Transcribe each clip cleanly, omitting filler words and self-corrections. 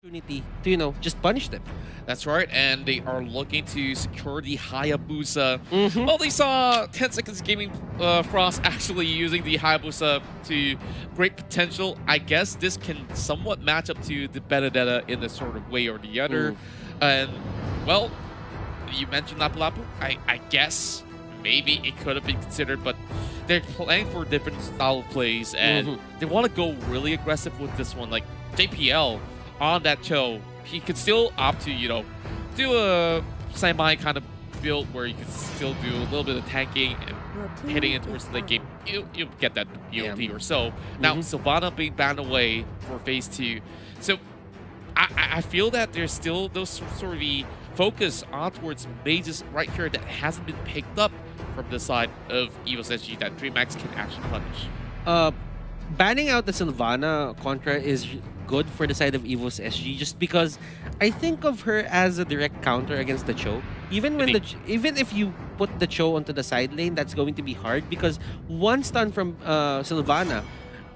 opportunity to, just punish them. That's right, and they are looking to secure the Hayabusa. Mhm. Well, they saw 10 Seconds Gaming Frost actually using the Hayabusa to great potential. I guess this can somewhat match up to the Benedetta in a sort of way or the other. And, well, you mentioned Lapu Lapu. I guess maybe it could have been considered, but they're playing for different style of plays, and they want to go really aggressive with this one. Like JPL on that Chou, he could still opt to, do a semi kind of build where you can still do a little bit of tanking and hitting it towards the late game. You get that UMP or so. Now, Sylvana being banned away for phase 2. So I feel that there's still those sort of the focus on towards mages right here that hasn't been picked up from the side of EVOS SG that Dreammax can actually punish. Banning out the Sylvana contra is good for the side of EVOS SG just because I think of her as a direct counter against the Chou. Even if you put the Chou onto the side lane, that's going to be hard because one stun from Sylvana,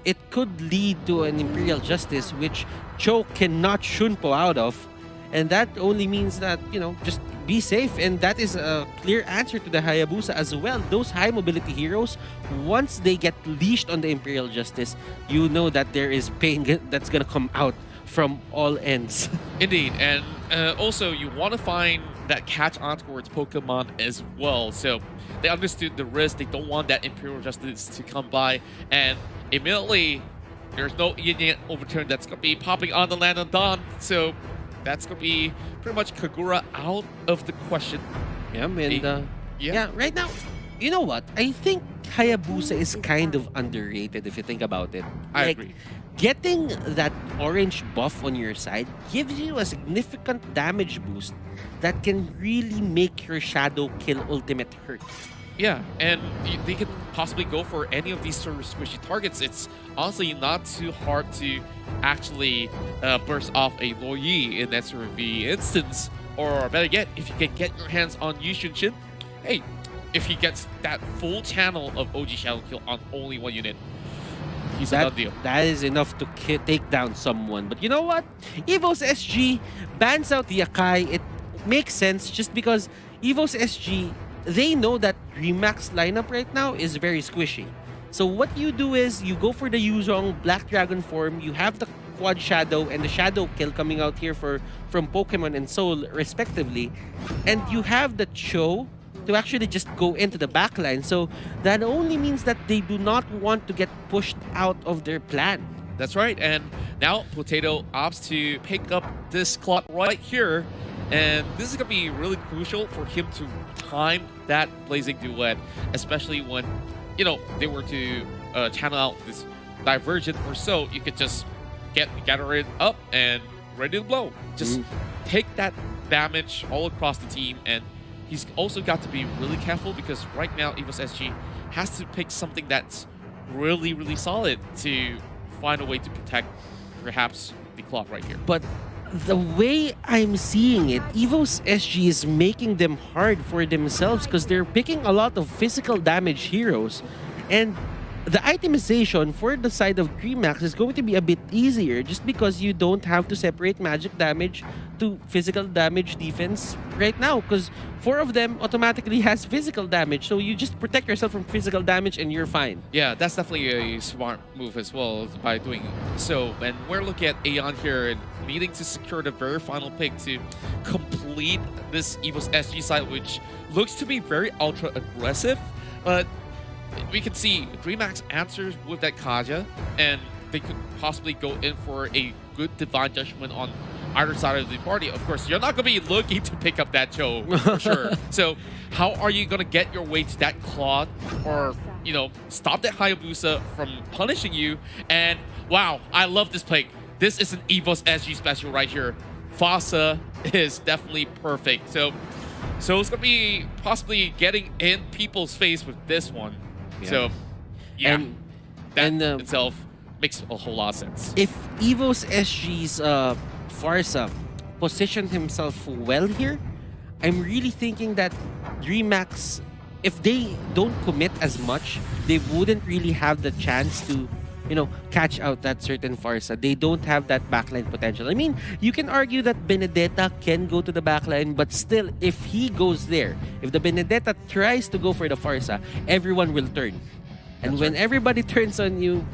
it could lead to an Imperial Justice which Chou cannot Shunpo out of. And that only means that, just be safe. And that is a clear answer to the Hayabusa as well. Those high mobility heroes, once they get leashed on the Imperial Justice, you know that there is pain that's going to come out from all ends. Indeed. And also, you want to find that catch on towards Pokemon as well. So they understood the risk. They don't want that Imperial Justice to come by. And immediately, there's no Yin overturn that's going to be popping on the land of Dawn. So that's going to be pretty much Kagura out of the question. Yeah, and right now, you know what? I think Hayabusa is kind of underrated if you think about it. I agree. Getting that orange buff on your side gives you a significant damage boost that can really make your Shadow Kill ultimate hurt. Yeah, and they could possibly go for any of these sort of squishy targets. It's honestly not too hard to actually burst off a Luo Yi in that sort of the instance. Or better yet, if you can get your hands on Shin, hey, if he gets that full channel of OG Shadow Kill on only one unit, he's a done deal. That is enough to take down someone. But you know what? EVOS SG bans out the Akai. It makes sense just because EVOS SG, they know that Dreammax lineup right now is very squishy. So what you do is you go for the Zhong Black Dragon form, you have the Quad Shadow and the Shadow Kill coming out here from Pokemon and Soul respectively, and you have the Chou to actually just go into the backline. So that only means that they do not want to get pushed out of their plan. That's right, and now Potato opts to pick up this clock right here. And this is going to be really crucial for him to time that Blazing Duet, especially when, they were to channel out this Divergent or so. You could just gather it up and ready to blow. Just take that damage all across the team. And he's also got to be really careful because right now EVOS SG has to pick something that's really, really solid to find a way to protect perhaps the clock right here. But the way I'm seeing it, EVOS SG is making them hard for themselves because they're picking a lot of physical damage heroes. And the itemization for the side of Dreammax is going to be a bit easier just because you don't have to separate magic damage to physical damage defense right now because 4 of them automatically has physical damage. So you just protect yourself from physical damage and you're fine. Yeah, that's definitely a smart move as well by doing so. And we're looking at Aeon here and needing to secure the very final pick to complete this EVOS SG side, which looks to be very ultra aggressive. But we can see Dreammax answers with that Kaja, and they could possibly go in for a good Divine Judgment on either side of the party. Of course, you're not going to be looking to pick up that Chou for sure. So how are you going to get your way to that Claw or, stop that Hayabusa from punishing you? And wow, I love this pick. This is an EVOS SG special right here. Pharsa is definitely perfect. So it's going to be possibly getting in people's face with this one. Yeah. So, yeah, that itself makes a whole lot of sense. If EVOS SG's Pharsa positioned himself well here, I'm really thinking that Dreammax, if they don't commit as much, they wouldn't really have the chance to catch out that certain Pharsa. They don't have that backline potential. I mean, you can argue that Benedetta can go to the backline, but still, if he goes there, if the Benedetta tries to go for the Pharsa, everyone will turn. And when everybody turns on you,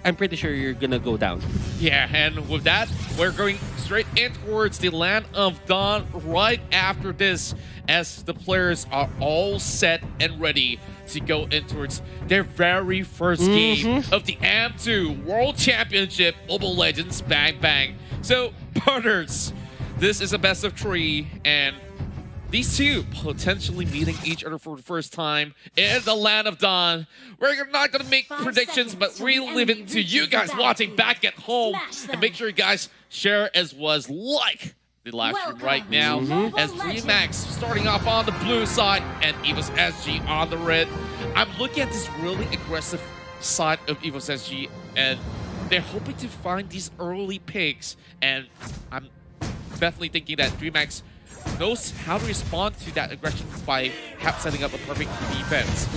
I'm pretty sure you're gonna go down. Yeah, and with that, we're going straight in towards the Land of Dawn right after this, as the players are all set and ready to go in towards their very first game of the AM2 World Championship Mobile Legends Bang Bang. So, partners, this is a best of 3, and these two potentially meeting each other for the first time in the Land of Dawn. We're not going to make predictions, but we leave it to you guys watching back at home. And make sure you guys share as was like the live stream right now. As Dreammax starting off on the blue side and EVOS SG on the red. I'm looking at this really aggressive side of EVOS SG, and they're hoping to find these early picks. And I'm definitely thinking that Dreammax knows how to respond to that aggression by setting up a perfect defense.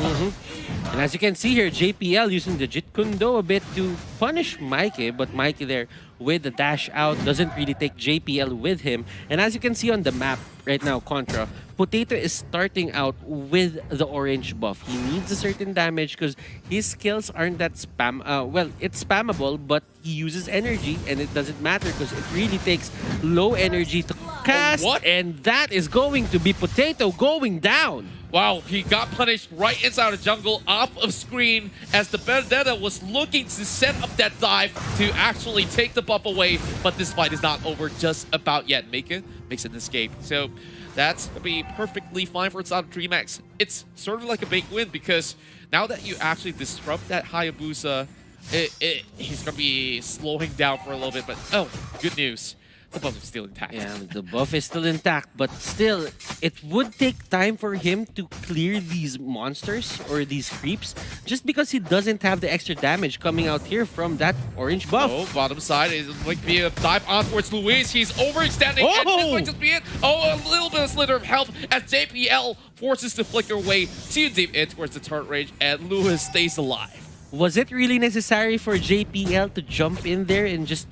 And as you can see here, JPL using the Jit Kundo a bit to punish Mayke, but Mayke there with the dash out doesn't really take JPL with him. And as you can see on the map right now, Contra, Potato is starting out with the orange buff. He needs a certain damage because his skills aren't that spam. Well, it's spammable, but he uses energy, and it doesn't matter because it really takes low energy to cast. And that is going to be Potato going down. Wow, he got punished right inside the jungle, off of screen, as the Benedetta was looking to set up that dive to actually take the buff away, but this fight is not over just about yet. Mayke makes an escape. So that's going to be perfectly fine for inside of Dreammax. It's sort of like a big win, because now that you actually disrupt that Hayabusa, he's going to be slowing down for a little bit, but oh, good news. The buff is still intact. Yeah, the buff is still intact, but still, it would take time for him to clear these monsters or these creeps, just because he doesn't have the extra damage coming out here from that orange buff. Oh, bottom side is going to be a dive on towards Luiz. He's overextending, and this might just be it. Oh, a little bit of slither of health as JPL forces to flicker away too deep in towards the turret range, and Luiz stays alive. Was it really necessary for JPL to jump in there and just,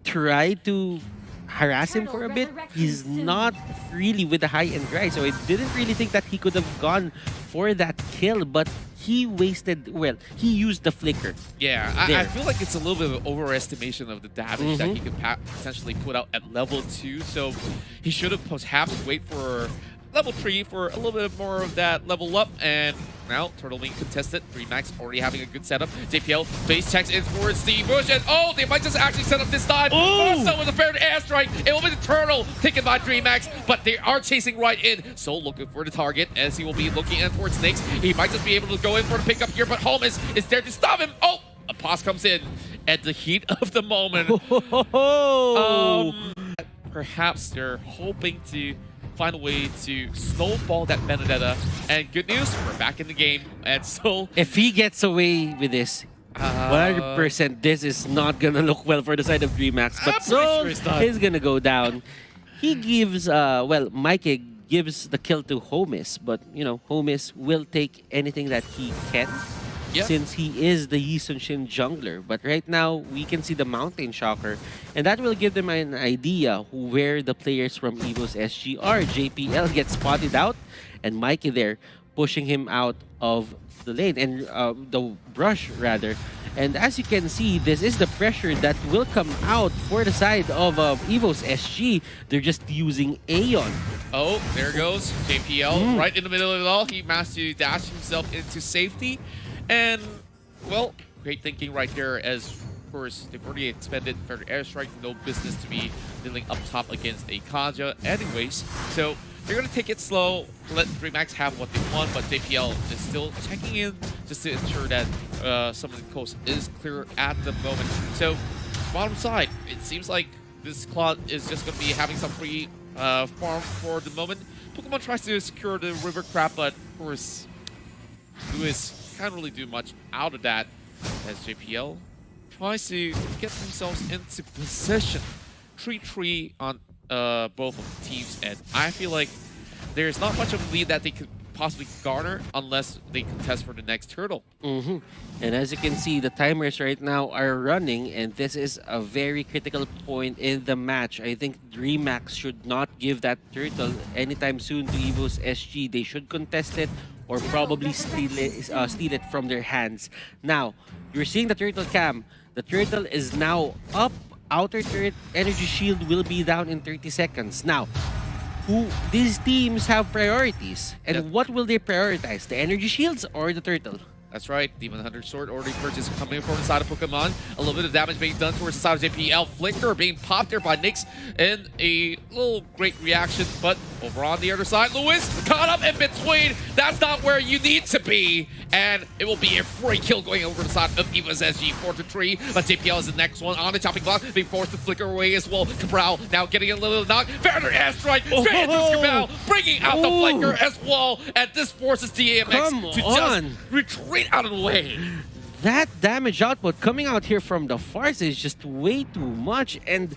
try to harass him for a bit? He's not really with the high-end guy, so I didn't really think that he could have gone for that kill, but he wasted, well, he used the flicker. Yeah, I feel like it's a little bit of an overestimation of the damage that he could potentially put out at level 2, so he should have perhaps wait for level 3 for a little bit more of that level up, and now Turtle being contested. Dreammax already having a good setup. JPL face checks in towards the bush, and oh, they might just actually set up this dive. Also with a fair airstrike, it will be the Turtle taken by Dreammax, but they are chasing right in. So looking for the target as he will be looking in towards Nix. He might just be able to go in for the pickup here, but Holmes is there to stop him. Oh, a pause comes in at the heat of the moment. Perhaps they're hoping to find a way to snowball that Benedetta. And good news, we're back in the game. And so, if he gets away with this, 100% this is not gonna look well for the side of Dreammax. But Zhong is gonna go down. He gives, well, Mayke gives the kill to Homis, but Homis will take anything that he can. Since he is the Yi Sun-Shin jungler. But right now, we can see the Mountain Shocker, and that will give them an idea where the players from EVOS SG are. JPL gets spotted out, and Mayke there pushing him out of the lane, and the brush rather. And as you can see, this is the pressure that will come out for the side of EVOS SG. They're just using Aeon. Oh, there goes JPL right in the middle of it all. He managed to dash himself into safety. And, well, great thinking right there, as, of course, they've already expended further airstrike. No business to be dealing up top against a Kaja anyways. So they're going to take it slow, let Dreammax have what they want, but JPL is still checking in just to ensure that some of the coast is clear at the moment. So, bottom side, it seems like this Claude is just going to be having some free farm for the moment. Pokemon tries to secure the River Crab, but, of course, Luiz can't really do much out of that as JPL tries to get themselves into position. 3-3 on both of the teams, and I feel like there's not much of a lead that they could possibly garner unless they contest for the next turtle. And as you can see, the timers right now are running, and this is a very critical point in the match. I think Dreammax should not give that turtle anytime soon to EVOS SG. They should contest it or probably steal it from their hands. Now, you're seeing the turtle cam. The turtle is now up. Outer turret energy shield will be down in 30 seconds. Now, these teams have priorities. And what will they prioritize? The energy shields or the turtle? That's right, Demon Hunter Sword already purchased coming from the side of Pokemon. A little bit of damage being done towards the side of JPL. Flicker being popped there by Nix in a little great reaction. But over on the other side, Luiz caught up in between. That's not where you need to be. And it will be a free kill going over the side of EVOS SG 4-3. But JPL is the next one on the chopping block, being forced to flicker away as well. Cabral now getting a little knock. Further airstrike straight into Cabral, bringing out the flicker as well. And this forces DMX to just retreat out of the way. That damage output coming out here from the Pharsa is just way too much, and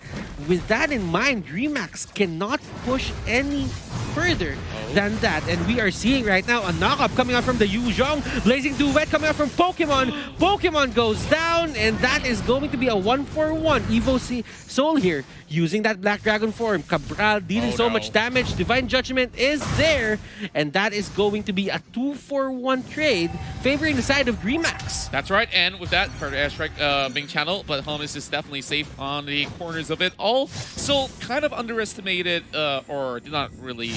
with that in mind, Dreammax cannot push any further than that. And we are seeing right now a knock-up coming out from the Zhong, blazing duet coming out from Pokemon. Pokemon goes down, and that is going to be a 1-for-1. EVOS Soul here using that Black Dragon form. Cabral dealing so much damage. Divine Judgment is there, and that is going to be a 2-for-1 trade favoring the side of Dreammax. That's right, and with that, further airstrike being channeled, but Holmes is definitely safe on the corners of it all. So kind of underestimated, or did not really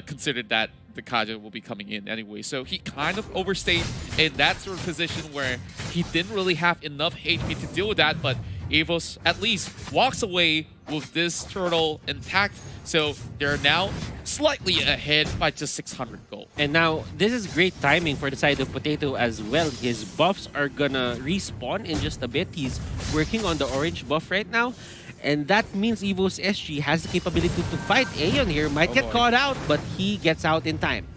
considered that the Kaja will be coming in anyway. So he kind of overstayed in that sort of position where he didn't really have enough HP to deal with that, but EVOS at least walks away with this turtle intact. So they're now slightly ahead by just 600 gold. And now, this is great timing for the side of Potato as well. His buffs are gonna respawn in just a bit. He's working on the orange buff right now. And that means EVOS SG has the capability to fight Aeon here. Might get caught out, but he gets out in time.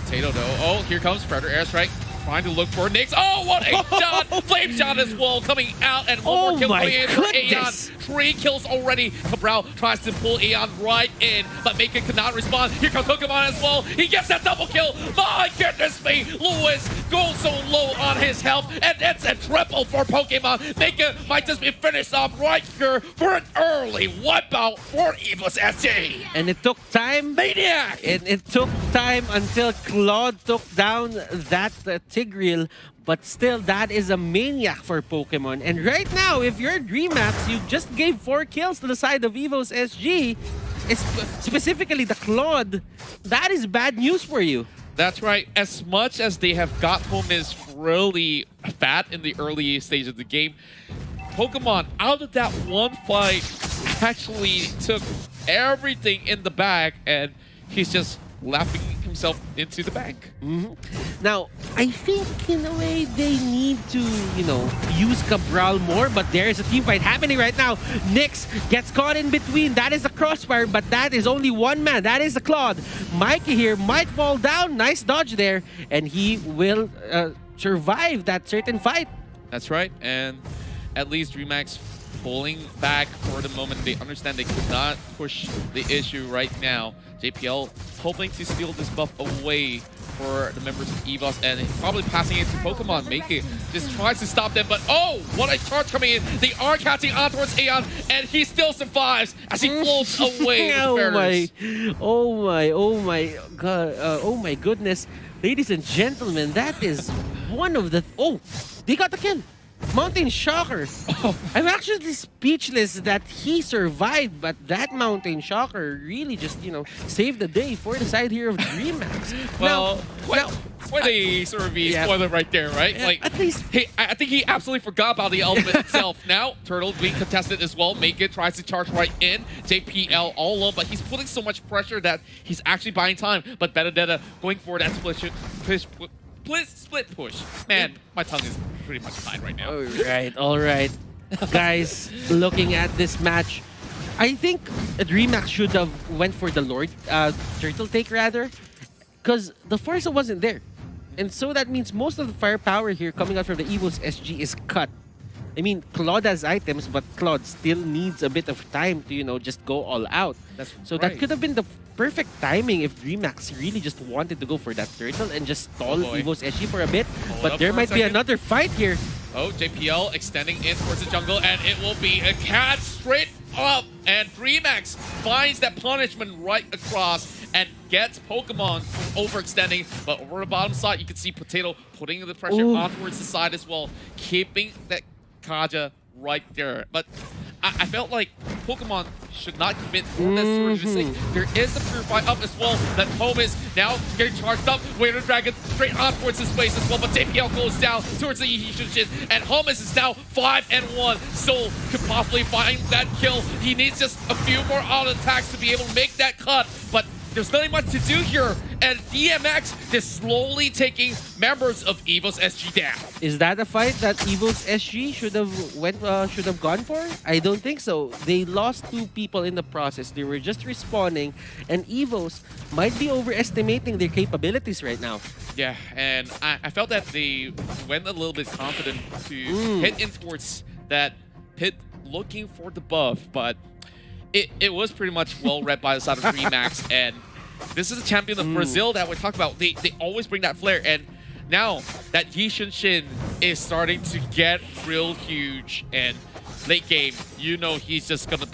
Potato though. Oh, here comes Predator Airstrike. Trying to look for Nix. Oh, what a shot! Flame shot as well coming out, and one more kill coming in for Aeon. 3 kills already. Cabral tries to pull Aeon right in, but Mayke cannot respond. Here comes Pokemon as well. He gets that double kill. My goodness me! Luiz goes so low on his health, and it's a triple for Pokemon. Mayke might just be finished off right here for an early wipeout for EVOS SG. And it took time. Maniac! And it took time until Claude took down that Tigreal, but still, that is a maniac for Pokemon. And right now, if you're Dreammax, you just gave 4 kills to the side of EVOS SG. It's specifically the Claude. That is bad news for you. That's right. As much as they have got Holmes really fat in the early stage of the game, Pokemon, out of that one fight, actually took everything in the bag, and he's just laughing himself into the bank. Now, I think in a way they need to, use Cabral more, but there's a team fight happening right now. Nix gets caught in between. That is a crossfire, but that is only one man. That is the Claude. Mayke here might fall down. Nice dodge there, and he will survive that certain fight. That's right, and at least Dreammax pulling back for the moment. They understand they could not push the issue right now. JPL hoping to steal this buff away for the members of EVOS and probably passing it to Pokemon. Mayke just tries to stop them, but oh, what a charge coming in. They are catching on towards Aeon, and he still survives as he floats away. Oh my god, oh my goodness. Ladies and gentlemen, that is one of the... Oh, they got the kill. Mountain Shocker. I'm actually speechless that he survived, but that Mountain Shocker really just, saved the day for the side here of Dreammax. Well, quite a sort of spoiler right there, right? Like, at least... I think he absolutely forgot about the element itself. Now, Turtle being contested as well. Mayke tries to charge right in. JPL all alone, but he's putting so much pressure that he's actually buying time. But Benedetta going for that split push. Man, my tongue is pretty much tied right now. All right. Guys, looking at this match, I think Dreammax should have went for the Lord Turtle take rather, because the Pharsa wasn't there. And so that means most of the firepower here coming out from the EVOS SG is cut. I mean, Claude has items, but Claude still needs a bit of time to, just go all out. That's so right. that could have been the perfect timing if Dreammax really just wanted to go for that turtle and just stall EVOS SG for a bit. But there might be another fight here. Oh, JPL extending in towards the jungle, and it will be a catch straight up. And Dreammax finds that punishment right across and gets Pokemon from overextending. But over the bottom side, you can see Potato putting the pressure on towards the side as well, keeping that Kaja right there. But I felt like Pokemon should not commit more than sort of mistake. There is a Purify up as well that Home is now getting charged up. Waiter Dragon straight on towards his face as well, but JPL goes down towards the Shin, and Holmes is now 5-1. Soul could possibly find that kill. He needs just a few more auto attacks to be able to make that cut, but there's nothing much to do here, and DMX is slowly taking members of EVOS SG down. Is that a fight that EVOS SG should have gone for? I don't think so. They lost 2 people in the process. They were just respawning, and EVOS might be overestimating their capabilities right now. Yeah, and I felt that they went a little bit confident to hit in towards that pit looking for the buff, but it was pretty much well read by the side of Dreammax, and this is a champion of Brazil that we talk about. They always bring that flair, and now that Shin is starting to get real huge, and late game, you know he's just gonna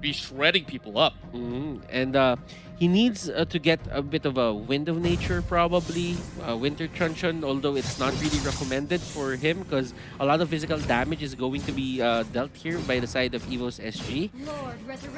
be shredding people up. And he needs to get a bit of a Wind of Nature, probably. Winter Truncheon, although it's not really recommended for him because a lot of physical damage is going to be dealt here by the side of EVOS SG.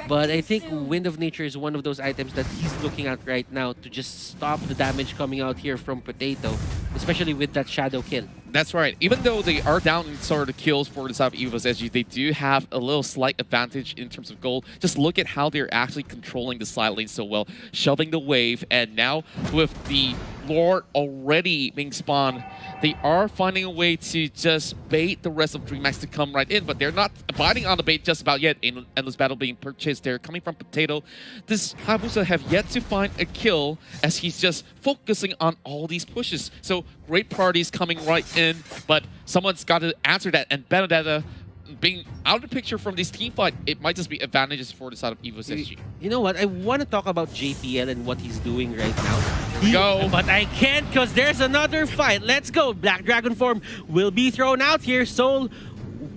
But I think Wind of Nature is one of those items that he's looking at right now to just stop the damage coming out here from Potato, especially with that shadow kill. That's right. Even though they are down in sort of kills for the side of EVOS SG, they do have a little slight advantage in terms of gold. Just look at how they're actually controlling the side lane so well, shoving the wave, and now with the Lord already being spawned, they are finding a way to just bait the rest of Dreammax to come right in, but they're not abiding on the bait just about yet. Endless Battle being purchased there, coming from Potato. This Hayabusa have yet to find a kill as he's just focusing on all these pushes. So great parties coming right in, but someone's got to answer that, and Benedetta being out of the picture from this team fight, it might just be advantages for the side of EVOS SG. You know what? I want to talk about JPL and what he's doing right now. Go. But I can't because there's another fight. Let's go. Black Dragon form will be thrown out here. Soul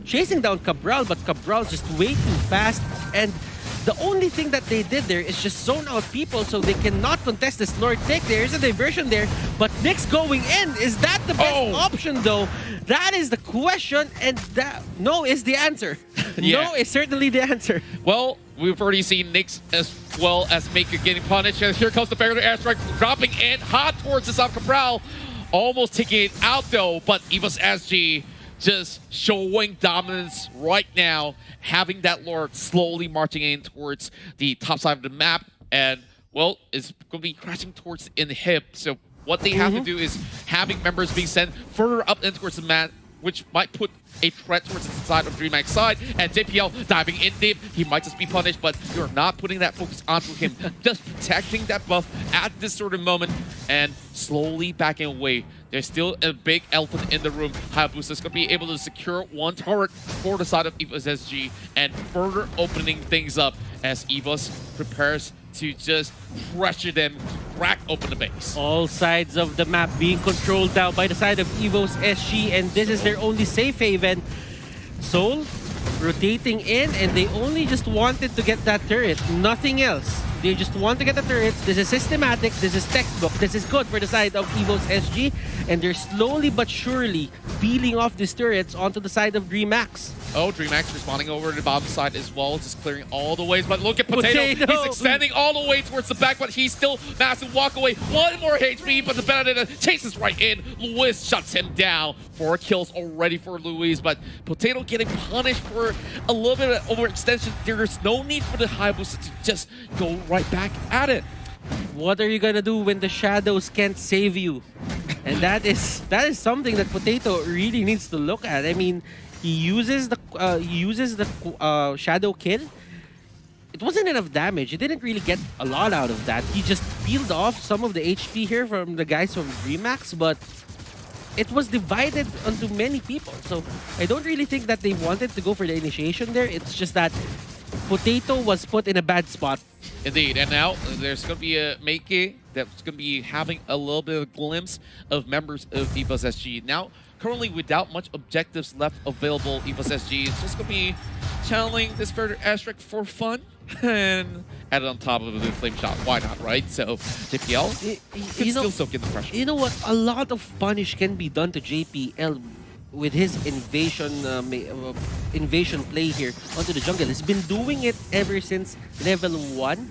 chasing down Cabral, but Cabral just way too fast. And the only thing that they did there is just zone out people so they cannot contest this Lord take. There's a diversion there, but Nix going in. Is that the best option though? That is the question, and that no is the answer. No is certainly the answer. Well, we've already seen Nix as well as Mayke getting punished. And here comes the barrier airstrike dropping in hot towards the South Cabral. Almost taking it out though, but EVOS SG just showing dominance right now, having that Lord slowly marching in towards the top side of the map, and well, it's going to be crashing towards the inhib. So what they have to do is having members being sent further up in towards the map, which might put a threat towards the side of Dreammax side, and JPL diving in deep. He might just be punished, but you're not putting that focus onto him. Just protecting that buff at this sort of moment and slowly backing away. There's still a big elephant in the room. Hayabusa is going to be able to secure one turret for the side of EVOS SG and further opening things up as EVOS prepares to just pressure them to crack open the base. All sides of the map being controlled now by the side of EVOS SG, and this is their only safe haven. Soul rotating in, and they only just wanted to get that turret, nothing else. They just want to get the turrets. This is systematic, this is textbook, this is good for the side of EVOS SG, and they're slowly but surely peeling off these turrets onto the side of Dreammax. Oh, Dreammax responding over to the bottom side as well, just clearing all the ways. But look at Potato. He's extending all the way towards the back, but he's still massive walk away. One more HP, but the Benedetta chases right in. Luiz shuts him down. 4 kills already for Luiz, but Potato getting punished for a little bit of overextension. There's no need for the Hayabusa to just go right back at it. What are you gonna do when the shadows can't save you? And that is something that Potato really needs to look at. I mean, he uses the shadow kill. It wasn't enough damage. He didn't really get a lot out of that. He just peeled off some of the HP here from the guys from Dreammax, but it was divided onto many people. So I don't really think that they wanted to go for the initiation there. It's just that Potato was put in a bad spot. Indeed, and now there's going to be a Mayke that's going to be having a little bit of a glimpse of members of EVOS SG. Now, currently without much objectives left available, EVOS SG is just going to be channeling this further airstrike for fun and add it on top of the flame shot. Why not, right? So JPL could still soak in the pressure. You know what? A lot of punish can be done to JPL with his invasion play here onto the jungle. He's been doing it ever since level 1.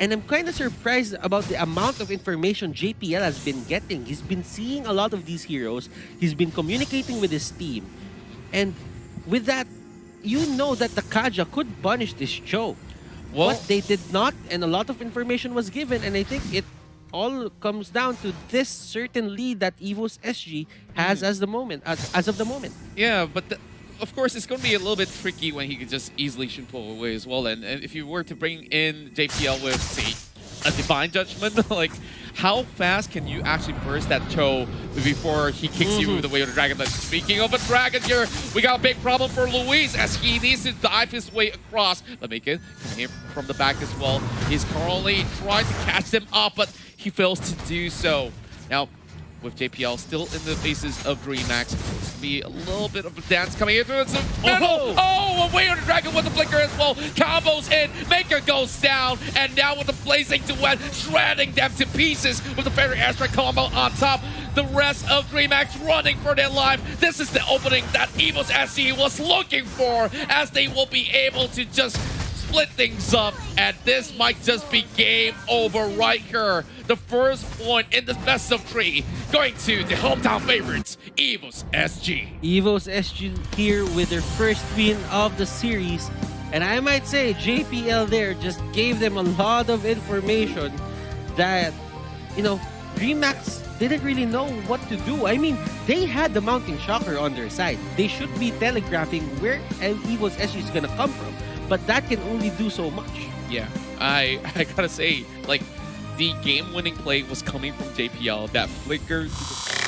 And I'm kind of surprised about the amount of information JPL has been getting. He's been seeing a lot of these heroes. He's been communicating with his team. And with that, you know that the Kaja could punish this Chou. Well, but they did not, and a lot of information was given. And I think it all comes down to this certain lead that EVOS SG has as of the moment. Yeah, but of course, it's going to be a little bit tricky when he could just easily shoot pull away as well. And if you were to bring in JPL with, say, a Divine Judgment, like, how fast can you actually burst that Chou before he kicks you with the way of the dragon? But speaking of a dragon here, we got a big problem for Luiz as he needs to dive his way across. But Mayke coming in from the back as well. He's currently trying to catch them up, but he fails to do so. Now, with JPL still in the faces of Dreammax, it's going to be a little bit of a dance coming into it. Oh, away on the dragon with the flicker as well. Combos in, Mayke goes down, and now with the blazing duet, shredding them to pieces with the fairy airstrike combo on top. The rest of Dreammax running for their life. This is the opening that EVOS SC was looking for, as they will be able to just split things up, and this might just be game over right here. The first point in the best of 3 going to the hometown favorites, EVOS SG. EVOS SG here with their first win of the series. And I might say JPL there just gave them a lot of information that, you know, Dreammax didn't really know what to do. I mean, they had the Mounting Shocker on their side. They should be telegraphing where EVOS SG is gonna come from. But that can only do so much. Yeah, I gotta say, like, the game-winning play was coming from JPL. That flicker to the